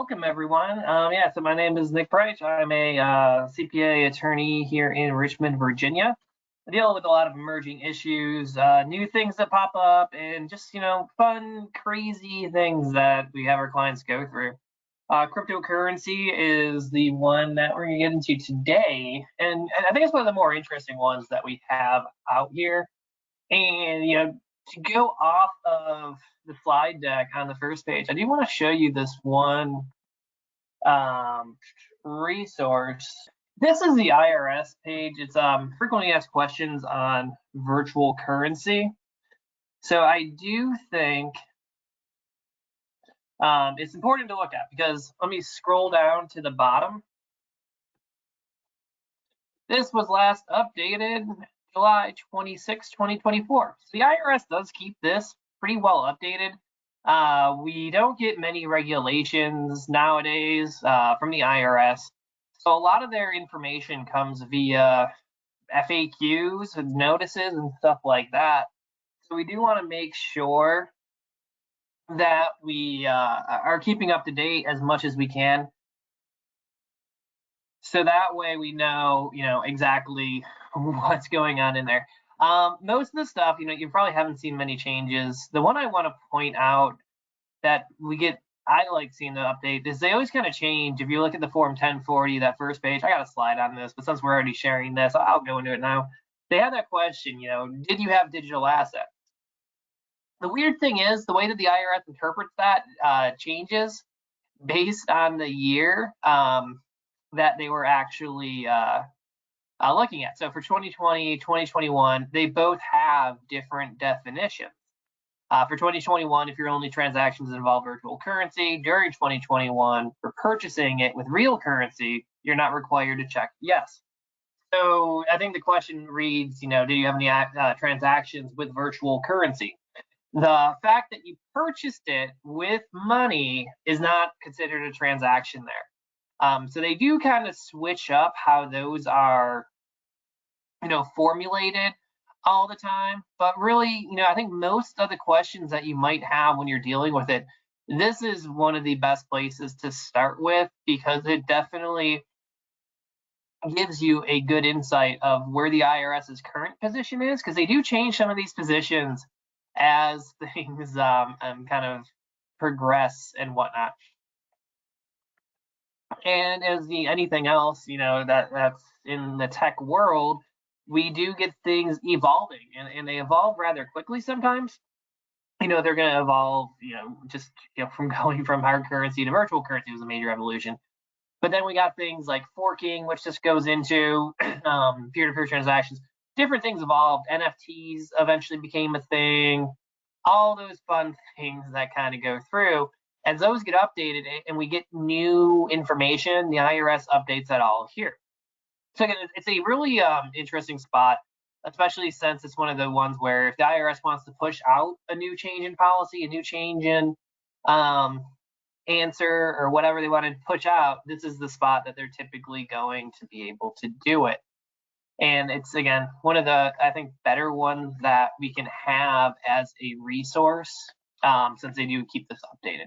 welcome everyone. So my name is Nick Price. I'm a CPA attorney here in Richmond, Virginia. I deal with a lot of emerging issues, new things that pop up, and just, fun, crazy things that we have our clients go through. Cryptocurrency is the one that we're going to get into today, and I think it's one of the more interesting ones that we have out here. And, to go off of the slide deck on the first page, I do want to show you this one resource. This is the IRS page. It's frequently asked questions on virtual currency. So I do think it's important to look at, because let me scroll down to the bottom. This was last updated July 26, 2024. So the IRS does keep this pretty well updated. We don't get many regulations nowadays from the IRS. So a lot of their information comes via FAQs and notices and stuff like that. So we do want to make sure that we are keeping up to date as much as we can. So that way we know, exactly what's going on in there. Most of the stuff, you probably haven't seen many changes. The one I want to point out that I like seeing the update is they always kind of change. If you look at the Form 1040, that first page, I got a slide on this, but since we're already sharing this, I'll go into it now. They had that question, did you have digital assets? The weird thing is the way that the IRS interprets that changes based on the year that they were actually looking at. So for 2020, 2021, they both have different definitions. For 2021, if your only transactions involve virtual currency, during 2021, for purchasing it with real currency, you're not required to check yes. So I think the question reads, do you have any transactions with virtual currency? The fact that you purchased it with money is not considered a transaction there. So they do kind of switch up how those are, formulated all the time. But really, I think most of the questions that you might have when you're dealing with it, this is one of the best places to start with, because it definitely gives you a good insight of where the IRS's current position is, because they do change some of these positions as things kind of progress and whatnot. And as anything else, that's in the tech world, we do get things evolving, and they evolve rather quickly sometimes. They're going to evolve, just from going from hard currency to virtual currency was a major evolution. But then we got things like forking, which just goes into peer-to-peer transactions. Different things evolved. NFTs eventually became a thing. All those fun things that kind of go through. As those get updated and we get new information, the IRS updates that all here. So again, it's a really interesting spot, especially since it's one of the ones where if the IRS wants to push out a new change in policy, a new change in answer, or whatever they want to push out, this is the spot that they're typically going to be able to do it. And it's, again, one of the, I think, better ones that we can have as a resource, since they do keep this updated.